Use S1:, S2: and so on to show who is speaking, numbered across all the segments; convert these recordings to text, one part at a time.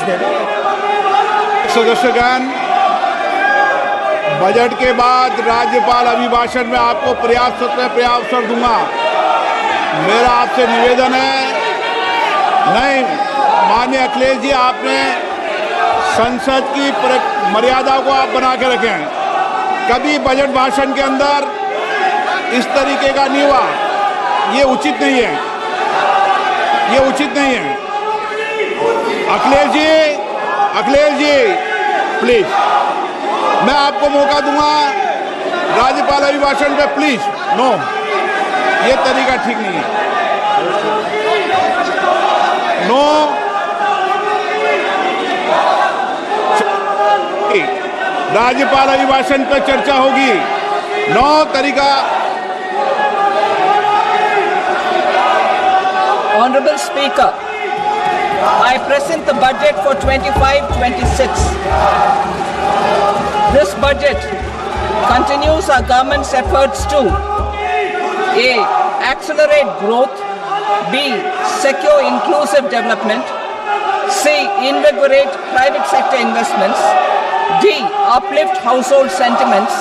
S1: them.
S2: सदस्यगण, budget के बाद राज्यपाल अभिभाषण में आपको पर्याप्त अवसर दूंगा। मेरा आपसे निवेदन है, नहीं माननीय अखिलेश जी, आपने संसद की मर्यादा को आप बना के रखें। कभी बजट भाषण के अंदर इस तरीके का नहीं हुआ, ये उचित नहीं है, ये उचित नहीं है। अखिलेश जी प्लीज, मैं आपको मौका दूंगा राज्यपाल अभिभाषण पे, प्लीज। नो, ये तरीका ठीक नहीं है। नो, राज्यपाल अभिभाषण पर चर्चा होगी। नो तरीका।
S3: Honorable Speaker, I present the budget for 25-26. This budget continues our government's efforts to A. Accelerate growth, B. Secure inclusive development, C. Invigorate private sector investments, D. Uplift household sentiments,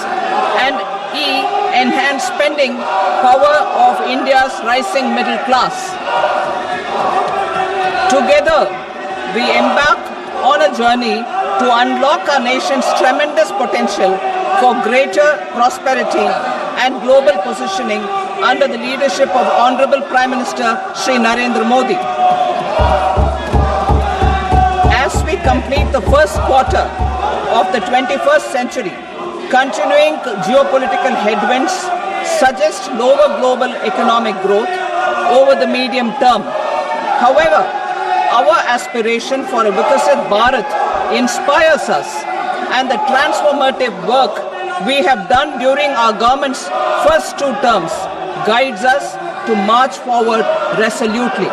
S3: and E. Enhance spending power of India's rising middle class. Together, we embark on a journey to unlock our nation's tremendous potential for greater prosperity and global positioning under the leadership of Honorable Prime Minister Shri Narendra Modi. As we complete the first quarter of the 21st century, continuing geopolitical headwinds suggest lower global economic growth over the medium term. However, our aspiration for a Vikasit Bharat inspires us, and the transformative work we have done during our government's first 2 terms guides us to march forward resolutely.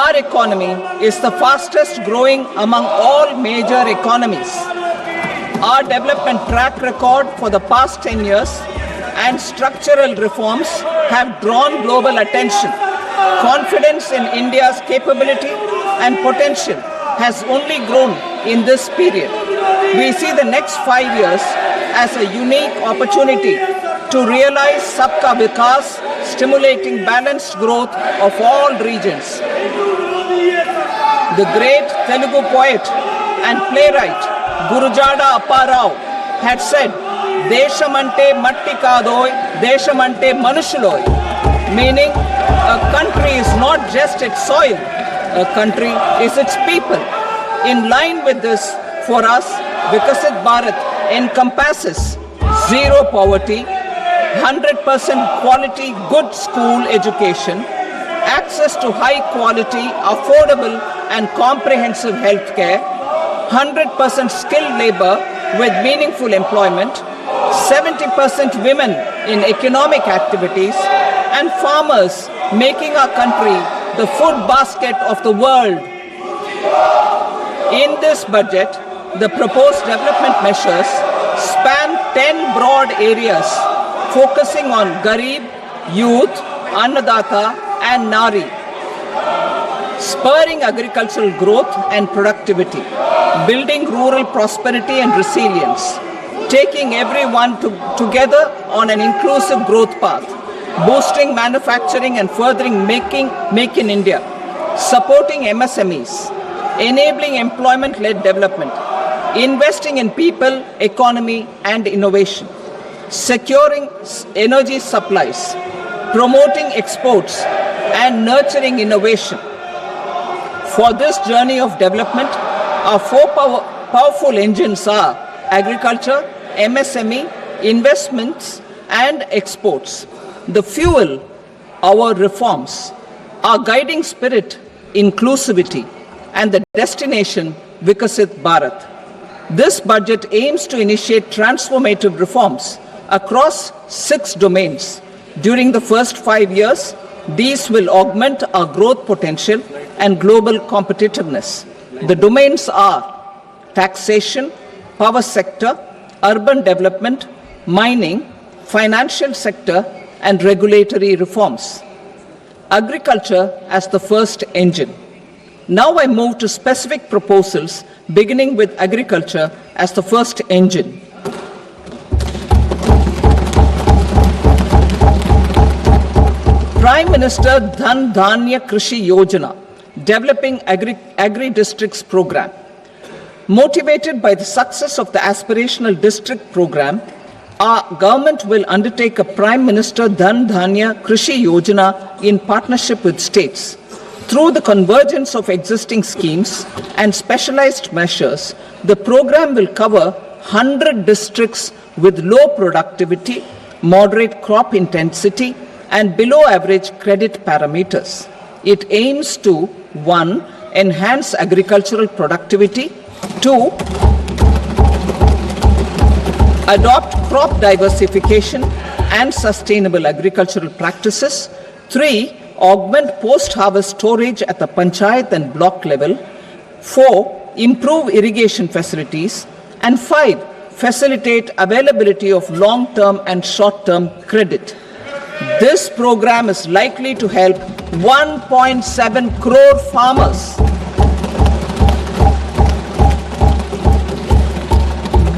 S3: Our economy is the fastest growing among all major economies. Our development track record for the past 10 years and structural reforms have drawn global attention. Confidence in India's capability and potential has only grown in this period. We see the next 5 years as a unique opportunity to realize Sabka Vikas, stimulating balanced growth of all regions. The great Telugu poet and playwright Gurujada Apparao had said, "Deshamante matti kadoy, deshamante manushuloy," meaning a country is not just its soil, a country is its people. In line with this, for us, Vikasit Bharat encompasses zero poverty, 100% quality good school education, access to high quality, affordable and comprehensive health care, 100% skilled labor with meaningful employment, 70% women in economic activities, and farmers making our country the food basket of the world. In this budget, the proposed development measures span 10 broad areas focusing on Garib, youth, Annadata and Nari, spurring agricultural growth and productivity, building rural prosperity and resilience, taking everyone together on an inclusive growth path, boosting manufacturing and furthering Make in India, supporting MSMEs, enabling employment-led development, investing in people, economy and innovation, securing energy supplies, promoting exports and nurturing innovation. For this journey of development, our 4 powerful engines are agriculture, MSME, investments and exports. The fuel, our reforms, our guiding spirit, inclusivity, and the destination, Vikasit Bharat. This budget aims to initiate transformative reforms across 6 domains. During the first 5 years, these will augment our growth potential and global competitiveness. The domains are taxation, power sector, urban development, mining, financial sector, and regulatory reforms. Agriculture as the first engine. Now I move to specific proposals, beginning with agriculture as the first engine. Prime Minister Dhan Dhanya Krishi Yojana, developing agri-districts program. Motivated by the success of the aspirational district program, our government will undertake a Prime Minister Dhan Dhanya Krishi Yojana in partnership with states. Through the convergence of existing schemes and specialized measures, the program will cover 100 districts with low productivity, moderate crop intensity, and below average credit parameters. It aims to 1. Enhance agricultural productivity, 2. Adopt crop diversification and sustainable agricultural practices, 3. Augment post-harvest storage at the panchayat and block level, 4. Improve irrigation facilities, and 5. Facilitate availability of long-term and short-term credit. This program is likely to help 1.7 crore farmers.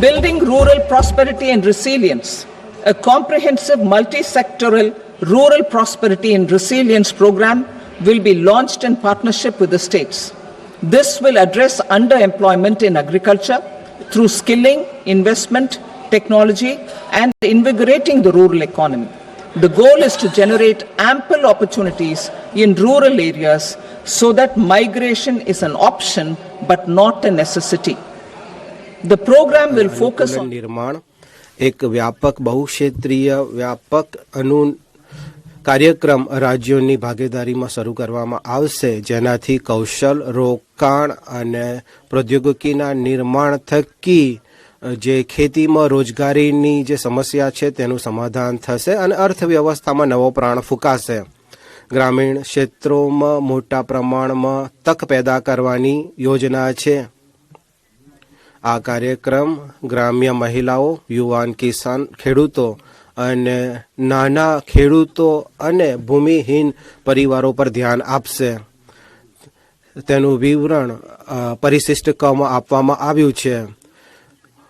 S3: Building rural prosperity and resilience. A comprehensive multi-sectoral rural prosperity and resilience program will be launched in partnership with the states. This will address underemployment in agriculture through skilling, investment, technology, and invigorating the rural economy. The goal is to generate ample opportunities in rural areas so that migration is an option but not a necessity. The program will focus on
S1: निर्माण एक व्यापक बहुक्षेत्रीय व्यापक કાર્યક્રમ રાજ્યોની ભાગીદારીમાં શરૂ કરવામાં આવશે, જેનાથી કૌશલ રોકાણ અને પ્રૌદ્યોગિકીના નિર્માણ થકી જે ખેતીમાં રોજગારીની જે સમસ્યા છે તેનું સમાધાન થશે અને અર્થવ્યવસ્થામાં નવો પ્રાણ ફૂંકાશે. ગ્રામીણ ક્ષેત્રોમાં મોટા પ્રમાણમાં તક પેદા કરવાની યોજના છે. આ કાર્યક્રમ ગ્રામ્ય મહિલાઓ, યુવાન કિસાન ખેડૂતો અને નાના ખેડૂતો અને ભૂમિહીન પરિવારો પર ધ્યાન આપશે. તેનું વિવરણ પરિશિષ્ટ કમાં આપવામાં આવ્યું છે.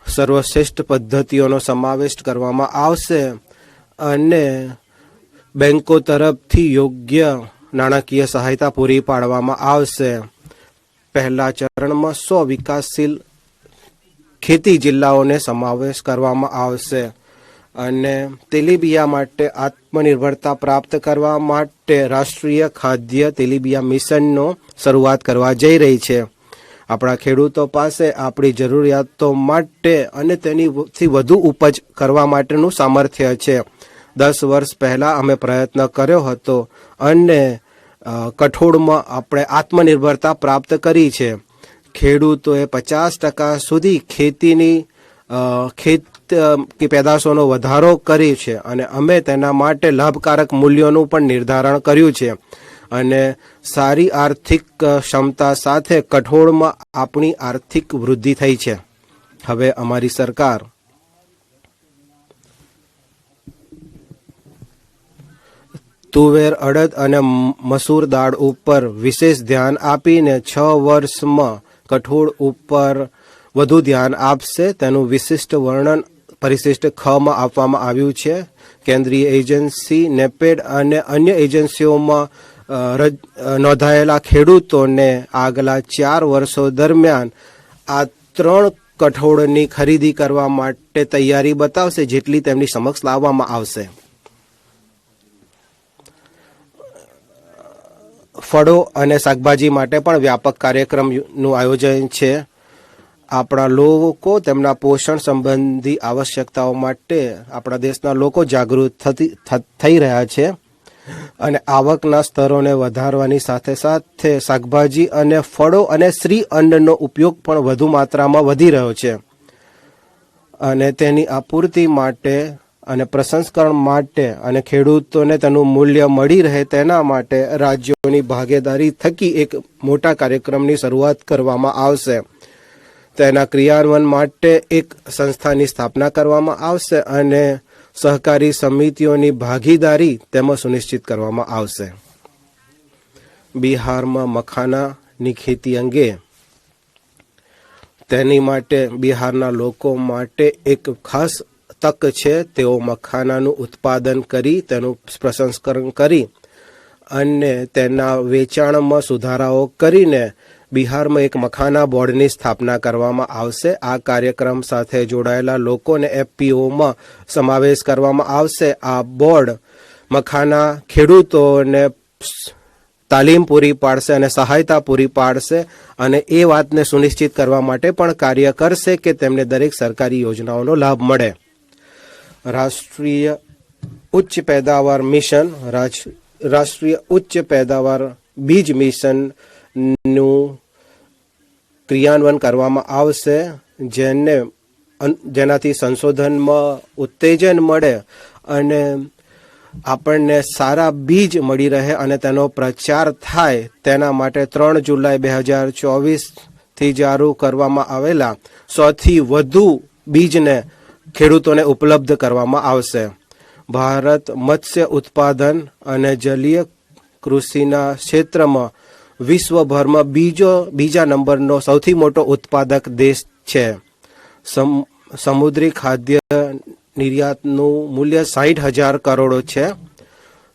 S1: સર્વશ્રેષ્ઠ પદ્ધતિઓનો સમાવેશ કરવામાં આવશે અને બેંકો તરફથી યોગ્ય નાણાકીય સહાયતા પૂરી પાડવામાં આવશે. પહેલા ચરણમાં 100 વિકાસશીલ ખેતી જિલ્લાઓને સમાવેશ કરવામાં આવશે અને તેલીબિયા માટે આત્મનિર્ભરતા પ્રાપ્ત કરવા માટે રાષ્ટ્રીય ખાદ્ય તેલીબિયા મિશનનો શરૂઆત કરવા જઈ રહી છે. આપણા ખેડૂતો પાસે આપણી જરૂરિયાતો માટે અને તેનીથી વધુ ઉપજ કરવા માટેનું સામર્થ્ય છે. 10 વર્ષ પહેલાં અમે પ્રયત્ન કર્યો હતો અને કઠોળમાં આપણે આત્મનિર્ભરતા પ્રાપ્ત કરી છે. ખેડૂતોએ 50% સુધી ખેતીની પેદાશોનો વધારો કરી છે અને અમે તેના માટે લાભકારક મૂલ્યોનું પણ નિર્ધારણ કર્યું છે અને સારી આર્થિક ક્ષમતા સાથે કઠોળમાં આપણી આર્થિક વૃદ્ધિ થઈ છે. હવે અમારી સરકાર તુવેર, અડદ અને મસૂર દાળ ઉપર વિશેષ ધ્યાન આપીને 6 વર્ષમાં કઠોળ ઉપર વધુ ધ્યાન આપશે. તેનું વિશિષ્ટ વર્ણન પરિશિષ્ટ ખમાં આપવામાં આવ્યું છે. કેન્દ્રીય એજન્સી, નેપેડ અને અન્ય એજન્સીઓમાં નોંધાયેલા ખેડૂતોને આગલા 4 વર્ષો દરમિયાન આ 3 કઠોળની ખરીદી કરવા માટે તૈયારી બતાવશે, જેટલી તેમની સમક્ષ લાવવામાં આવશે. ફળો અને શાકભાજી માટે પણ વ્યાપક કાર્યક્રમનું આયોજન છે. આપણા લોકો તેમના પોષણ સંબંધી આવશ્યકતાઓ માટે આપણા દેશના લોકો જાગૃત થઈ રહ્યા છે અને આવકના સ્તરોને વધારવાની સાથે સાથે શાકભાજી અને ફળો અને શ્રી અન્નનો ઉપયોગ પણ વધુ માત્રામાં વધી રહ્યો છે અને તેની આપૂર્તિ માટે અને પ્રસંસ્કરણ માટે અને ખેડૂતોને તેનું મૂલ્ય મળી રહે તેના માટે રાજ્યોની ભાગીદારી થકી એક મોટા કાર્યક્રમની શરૂઆત કરવામાં આવશે. તેના ક્રિયાન્વયન માટે એક સંસ્થાની સ્થાપના કરવામાં આવશે અને સહકારી સમિતિઓની ભાગીદારી તેમાં સુનિશ્ચિત કરવામાં આવશે. બિહારમાં મખાના, મખાનાની ખેતી અંગે તેની માટે બિહારના લોકો માટે એક ખાસ તક છે. તેઓ મખાનાનું ઉત્પાદન કરી તેનું પ્રસંસ્કરણ કરી અને તેના વેચાણમાં સુધારાઓ કરીને બિહારમાં એક મખાના બોર્ડની સ્થાપના કરવામાં આવશે. આ કાર્યક્રમ સાથે જોડાયેલા લોકોને એફપીઓમાં સમાવેશ કરવામાં આવશે. આ બોર્ડ મખાના ખેડૂતોને તાલીમ પૂરી પાડશે અને સહાયતા પૂરી પાડશે અને એ વાતને સુનિશ્ચિત કરવા માટે પણ કાર્ય કરશે કે તેમને દરેક સરકારી યોજનાઓનો લાભ મળે. રાષ્ટ્રીય ઉચ્ચ પેદાવાર મિશન રાષ્ટ્રીય ઉચ્ચ પેદાવાર બીજ મિશનનું ક્રિયાન્વયન કરવામાં આવશે, જેનાથી સંશોધનમાં ઉત્તેજન મળે અને આપણને સારા બીજ મળી રહે અને તેનો પ્રચાર થાય. તેના માટે 3 જુલાઈ 2024થી જારી કરવામાં આવેલા 100થી વધુ બીજને ખેડૂતોને ઉપલબ્ધ કરવામાં આવશે. ભારત મત્સ્ય ઉત્પાદન અને જલીય કૃષિના ક્ષેત્રમાં વિશ્વભરમાં બીજા નંબરનો સૌથી મોટો ઉત્પાદક દેશ છે. સમુદ્રી ખાદ્ય નિર્યાતનું મૂલ્ય 60,000 કરોડ છે.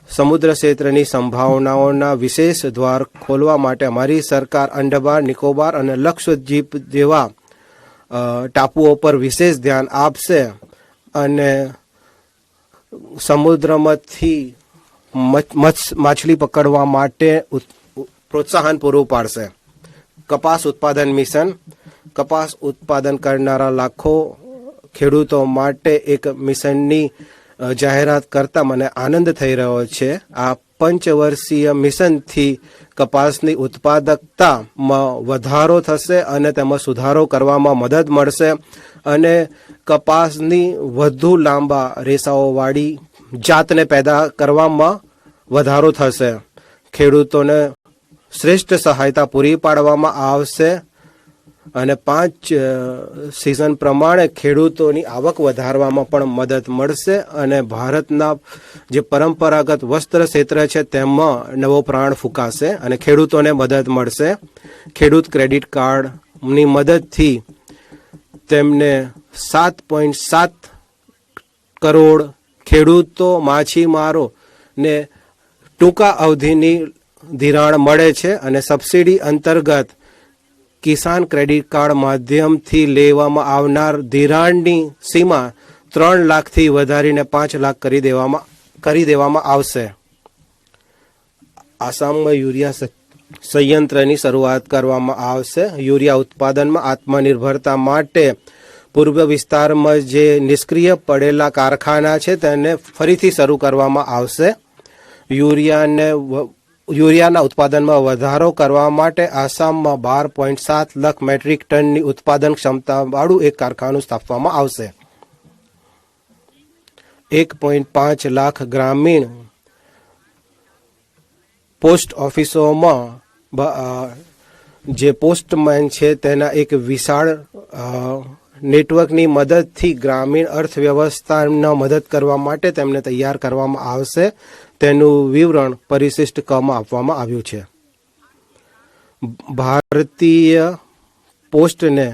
S1: સમુદ્ર ક્ષેત્રની સંભાવનાઓના વિશેષ દ્વાર ખોલવા માટે અમારી સરકાર અંડમાન નિકોબાર અને લક્ષદ્વીપ જેવા ટાપુઓ પર વિશેષ ધ્યાન આપશે અને સમુદ્રમાંથી માછલી પકડવા માટે પ્રોત્સાહન પૂરું પાડશે. કપાસ ઉત્પાદન મિશન કપાસ ઉત્પાદન કરનારા લાખો ખેડૂતો માટે એક મિશનની જાહેરાત કરતા મને આનંદ થઈ રહ્યો છે. આ પંચવર્ષીય મિશનથી કપાસની ઉત્પાદકતામાં વધારો થશે અને તેમાં સુધારો કરવામાં મદદ મળશે અને કપાસની વધુ લાંબા રેસાઓવાળી જાતને પેદા કરવામાં વધારો થશે. ખેડૂતોને શ્રેષ્ઠ સહાયતા પૂરી પાડવામાં આવશે અને 5 સિઝન પ્રમાણે ખેડૂતોની આવક વધારવામાં પણ મદદ મળશે અને ભારતના જે પરંપરાગત વસ્ત્ર ક્ષેત્ર છે તેમાં નવો પ્રાણ ફૂંકાશે અને ખેડૂતોને મદદ મળશે. ખેડૂત ક્રેડિટ કાર્ડની મદદથી તેમને 7.7 કરોડ ખેડૂતો માછીમારોને ટૂંકા અવધિની ધિરાણ મળે છે અને સબસિડી અંતર્ગત કિસાન ક્રેડિટ કાર્ડ માધ્યમથી લેવામાં આવનાર ધિરાણની સીમા 3 લાખથી વધારીને 5 લાખ કરી દેવામાં આવશે. આસામમાં યુરિયા સંયંત્રની શરૂઆત કરવામાં આવશે. યુરિયા ઉત્પાદનમાં આત્મનિર્ભરતા માટે પૂર્વ વિસ્તારમાં જે નિષ્ક્રિય પડેલા કારખાના છે તેને ફરીથી શરૂ કરવામાં આવશે. યુરિયાના ઉત્પાદનમાં વધારો કરવા માટે આસામમાં 12.7 લાખ મેટ્રિક ટનની ઉત્પાદન ક્ષમતાવાળું એક કારખાનું સ્થાપવામાં આવશે. 1.5 લાખ ગ્રામીણ પોસ્ટ ઓફિસોમાં જે પોસ્ટમેન છે તેના એક વિશાળ નેટવર્કની મદદથી ગ્રામીણ અર્થવ્યવસ્થાને મદદ કરવા માટે તેમને તૈયાર કરવામાં આવશે. તેનું વિવરણ પરિશિષ્ટ કમાં આપવામાં આવ્યું છે. ભારતીય પોસ્ટને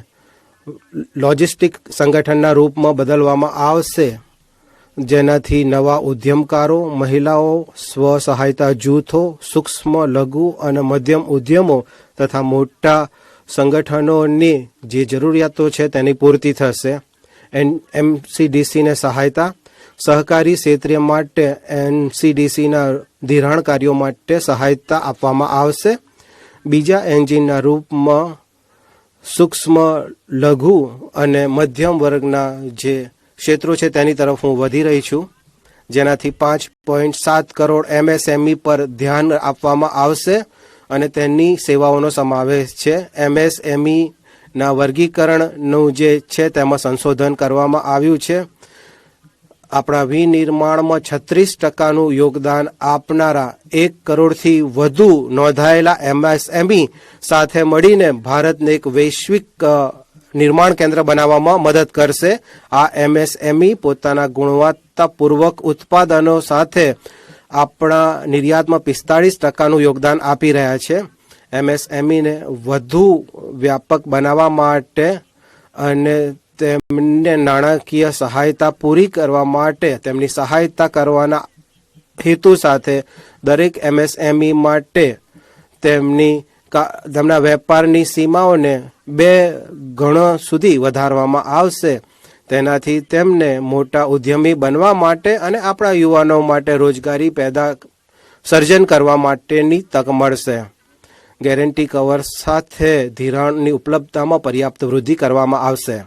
S1: લોજિસ્ટિક સંગઠનના રૂપમાં બદલવામાં આવશે, જેનાથી નવા ઉદ્યમકારો, મહિલાઓ, સ્વ-સહાયતા જૂથો, સૂક્ષ્મ, લઘુ અને મધ્યમ ઉદ્યમો તથા મોટા સંગઠનોની જે જરૂરિયાતો છે તેની પૂર્તિ થશે. એમસીડીસીને સહાયતા સહકારી ક્ષેત્ર માટે એનસીડીસીના ધિરાણ કાર્યો માટે સહાયતા આપવામાં આવશે. બીજા એન્જિનના રૂપમાં સૂક્ષ્મ, લઘુ અને મધ્યમ વર્ગના જે ક્ષેત્રો છે તેની તરફ હું વધી રહી છું, જેનાથી 5.7 કરોડ એમએસએમઈ પર ધ્યાન આપવામાં આવશે અને તેની સેવાઓનો સમાવેશ છે. એમએસએમઈના વર્ગીકરણનું જે છે તેમાં સંશોધન કરવામાં આવ્યું છે. આપણા વિનિર્માણમાં 36% યોગદાન આપનારા 1 કરોડથી વધુ નોંધાયેલા એમએસએમઈ સાથે મળીને ભારતને એક વૈશ્વિક નિર્માણ કેન્દ્ર બનાવવામાં મદદ કરશે. આ એમએસએમઈ પોતાના ગુણવત્તાપૂર્વક ઉત્પાદનો સાથે આપણા નિર્યાતમાં 45% યોગદાન આપી રહ્યા છે. એમએસએમઈને વધુ વ્યાપક બનાવવા માટે અને તેમને નાણાકીય સહાયતા પૂરી કરવા માટે તેમની સહાયતા કરવાના હેતુ સાથે દરેક એમએસએમઈ માટે તેમના વેપારની સીમાઓને 2 ગણો સુધી વધારવામાં આવશે. તેનાથી તેમને મોટા ઉદ્યમી બનવા માટે અને આપણા યુવાનો માટે રોજગારી સર્જન કરવા માટેની તક મળશે. ગેરંટી કવર સાથે ધિરાણની ઉપલબ્ધતામાં પર્યાપ્ત વૃદ્ધિ કરવામાં આવશે.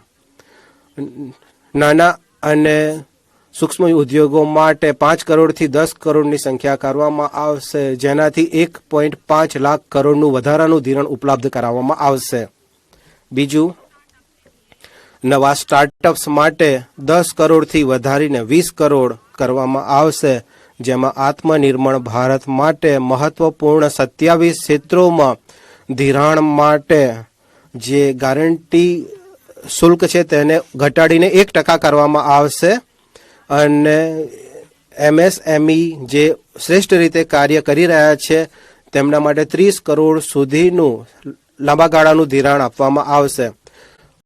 S1: નાના અને સૂક્ષ્મ ઉદ્યોગો માટે 5 કરોડથી 10 કરોડની સંખ્યા કરવામાં આવશે, જેનાથી 1.5 લાખ કરોડનું વધારાનું ધિરાણ ઉપલબ્ધ કરાવવામાં આવશે. બીજું, નવા સ્ટાર્ટઅપ્સ માટે 10 કરોડથી વધારીને 20 કરોડ કરવામાં આવશે, જેમાં આત્મનિર્ભર ભારત માટે મહત્વપૂર્ણ 27 ક્ષેત્રોમાં ધિરાણ માટે જે ગારંટી શુલ્ક છે તેને ઘટાડીને 1% કરવામાં આવશે અને એમએસએમઈ જે શ્રેષ્ઠ રીતે કાર્ય કરી રહ્યા છે તેમના માટે 30 કરોડ સુધીનું લાંબા ગાળાનું ધિરાણ આપવામાં આવશે.